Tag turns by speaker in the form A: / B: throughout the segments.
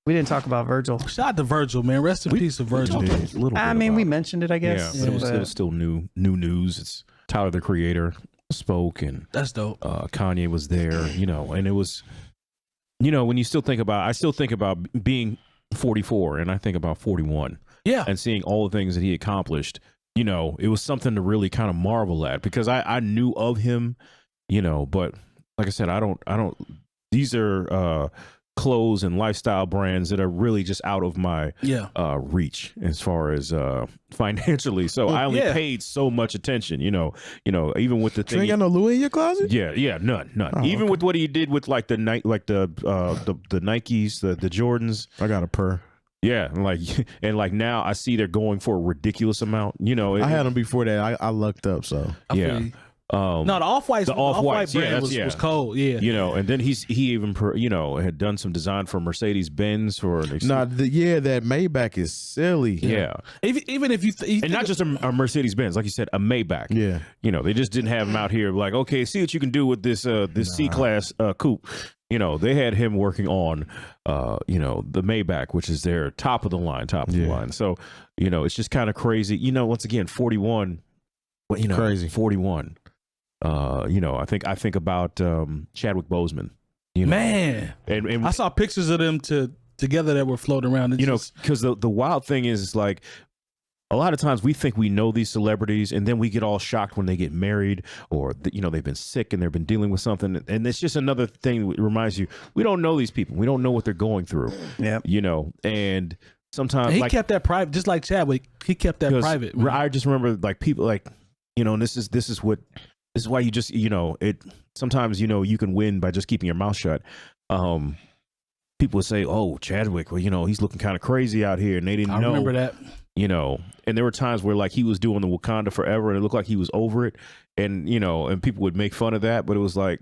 A: We didn't talk about Virgil.
B: Shout out to Virgil, man. Rest in peace to Virgil.
A: I mean, we mentioned it, I guess.
C: Yeah, but it was still new news. It's Tyler, the Creator, spoke, and
B: that's dope.
C: Kanye was there, and it was, when you still think about, I still think about being 44, and I think about 41.
B: Yeah.
C: And seeing all the things that he accomplished, it was something to really kind of marvel at, because I knew of him, but like I said, I don't, these are clothes and lifestyle brands that are really just out of my reach as far as financially. So I only paid so much attention, even with the thing.
D: You ain't got no Louis in your closet?
C: Yeah, none. Even with what he did with like the Nikes, the Jordans.
D: I got a purr.
C: Yeah, and now I see they're going for a ridiculous amount. I
D: had them before that. I lucked up, so
C: yeah.
B: No, the Off-White brand was cold. Yeah,
C: and then he even had done some design for Mercedes-Benz for
D: that Maybach is silly.
C: Yeah.
B: Even if you
C: and not just a Mercedes-Benz, like you said, a Maybach.
D: Yeah,
C: they just didn't have him out here like, okay, see what you can do with this C-Class coupe. They had him working on the Maybach, which is their top of the line. So it's just kind of crazy. Once again, 41.
D: Crazy
C: 41. I think about Chadwick Boseman.
B: Man, and I saw pictures of them together that were floating around.
C: Because the wild thing is like, a lot of times we think we know these celebrities, and then we get all shocked when they get married, or they've been sick and they've been dealing with something, and it's just another thing that reminds you, we don't know these people, we don't know what they're going through.
A: Yeah,
C: and sometimes
B: he kept that private, just like Chadwick. He kept that private. Man.
C: I just remember like people and this is why you just it sometimes you can win by just keeping your mouth shut. People would say, "Oh, Chadwick, well, he's looking kind of crazy out here," and they didn't know.
B: I remember that.
C: And there were times where like he was doing the Wakanda Forever, and it looked like he was over it, and and people would make fun of that, but it was like,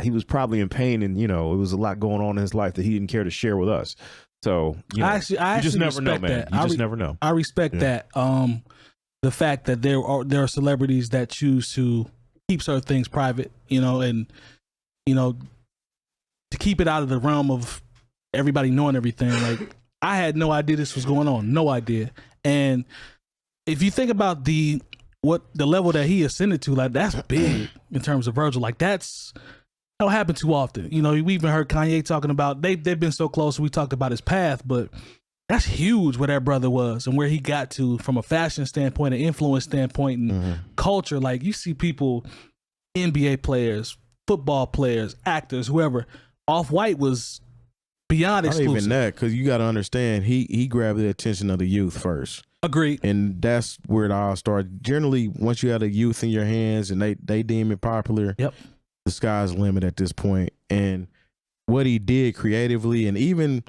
C: he was probably in pain, and it was a lot going on in his life that he didn't care to share with us. So
B: I
C: you just never know, man. You just never know.
B: I respect that. The fact that there are celebrities that choose to keep certain things private, and to keep it out of the realm of everybody knowing everything. Like, I had no idea this was going on, no idea. And if you think about the level that he ascended to, like, that's big in terms of Virgil. Like, that don't happen too often. We even heard Kanye talking about they've been so close. We talked about his path, but that's huge where that brother was and where he got to from a fashion standpoint, an influence standpoint, and culture. Like, you see people, NBA players, football players, actors, whoever. Off-White was beyond exclusive.
D: Not even that, because you got to understand, he grabbed the attention of the youth first.
B: Agreed.
D: And that's where it all started. Generally, once you have the youth in your hands and they deem it popular, the sky's the limit at this point. And what he did creatively, and even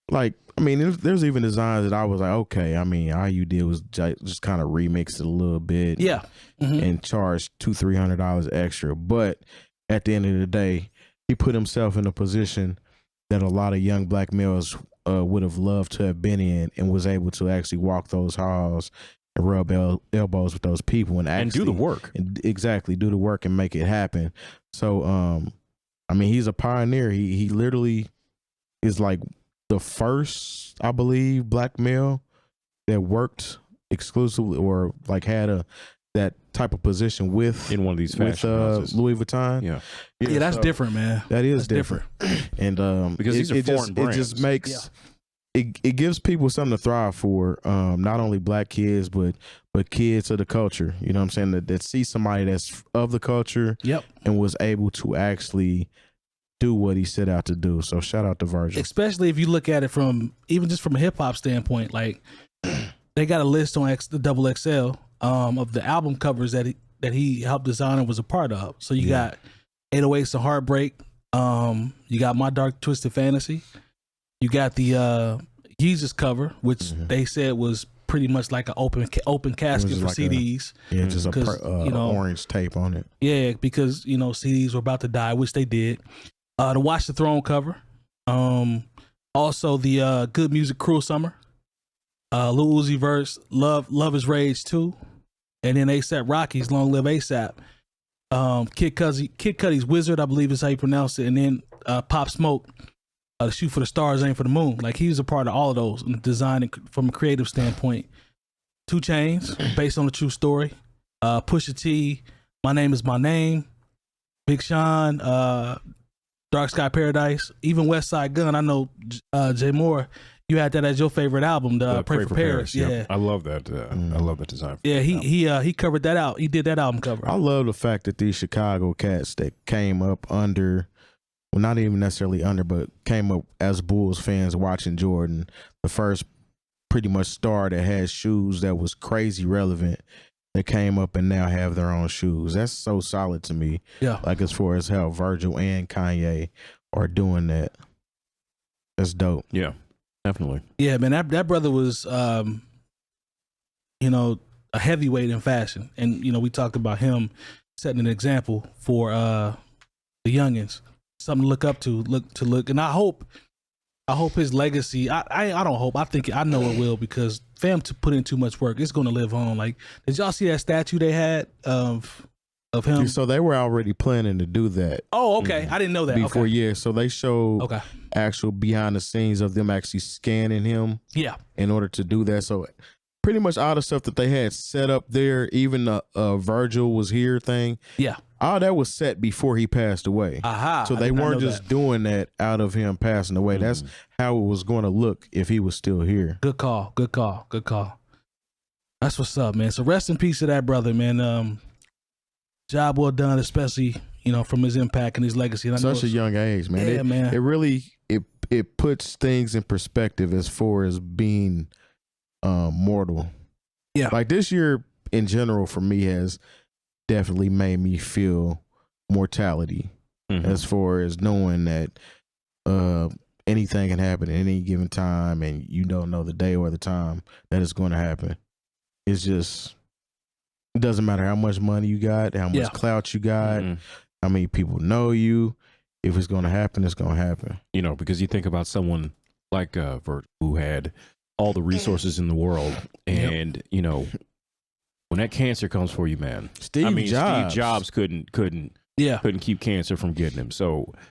D: like, I mean, there's even designs that I was like, okay, I mean, all you did was just kind of remix it a little bit.
B: Yeah.
D: And charge $200-$300 extra. But at the end of the day, he put himself in a position that a lot of young black males would have loved to have been in, and was able to actually walk those halls and rub elbows with those people and
C: do the work.
D: Exactly, do the work and make it happen. So, I mean, he's a pioneer. He literally is like the first, I believe, black male that worked exclusively or like had that type of position in one of these fashion houses. Louis Vuitton.
B: Yeah, that's different, man.
D: That's different. And
C: because these are foreign brands.
D: It just makes it gives people something to thrive for. Not only black kids, but kids of the culture. You know what I'm saying? That see somebody that's of the culture. And was able to actually do what he set out to do. So shout out to Virgil.
B: Especially if you look at it from even just from a hip hop standpoint, like they got a list on the 𝐸𝐸XL of the album covers that he helped design and was a part of. So you got 808s and Heartbreak. You got My Dark Twisted Fantasy. You got the Jesus cover, which they said was pretty much like an open casket for
D: like
B: CDs.
D: Just a orange tape on it.
B: Yeah, because CDs were about to die, which they did. The Watch the Throne cover. Also the Good Music Cruel Summer. Lil Uzi Vert's Love is Rage 2. And then A$AP Rocky's Long Live A$AP. Kid Cudi's Wizard, I believe is how you pronounce it. And then Pop Smoke, Shoot for the Stars, Aim for the Moon. Like he was a part of all of those in design and from a creative standpoint. 2 Chainz, based on a true story. Pusha T, My Name Is My Name. Big Sean, Dark Sky Paradise. Even West Side Gun. I know Jay Moore, you had that as your favorite album, the Pray for Paris.
C: Yep.
B: Yeah,
C: I love that. I love that design.
B: yeah. He covered that out. He did that album cover.
D: I love the fact that these Chicago cats that came up under, well, not even necessarily under, but came up as Bulls fans watching Jordan, the first pretty much star that had shoes that was crazy relevant, that came up and now have their own shoes. That's so solid to me.
B: Yeah.
D: Like as far as how Virgil and Kanye are doing that. That's dope.
C: Yeah, definitely.
B: Yeah, man, that brother was, you know, a heavyweight in fashion, and you know, we talked about him setting an example for the youngins, something to look up to, and I hope his legacy. I don't hope. I think I know it will, because fam put in too much work. It's going to live on. Like, did y'all see that statue they had of him?
D: So they were already planning to do that.
B: Oh, okay. I didn't know that.
D: Before,
B: okay.
D: yeah. So they showed actual behind the scenes of them actually scanning him.
B: Yeah.
D: In order to do that. So pretty much all the stuff that they had set up there, even the Virgil was here thing.
B: Yeah.
D: All that was set before he passed away.
B: Aha.
D: So they weren't just doing that out of him passing away. That's how it was going to look if he was still here.
B: Good call. Good call. Good call. That's what's up, man. So rest in peace to that brother, man. Job well done, especially, you know, from his impact and his legacy. And
D: Such a young age, man.
B: Yeah, man.
D: It really it puts things in perspective as far as being mortal.
B: Yeah.
D: Like this year in general for me has definitely made me feel mortality, as far as knowing that anything can happen at any given time, and you don't know the day or the time that it's going to happen. It's just, it doesn't matter how much money you got, how much clout you got, how many people know you. If it's going to happen, it's going to happen.
C: You know, because you think about someone like Virgil, who had all the resources in the world, and you know, when that cancer comes for you, man.
D: Steve Jobs
C: couldn't keep cancer from getting him. So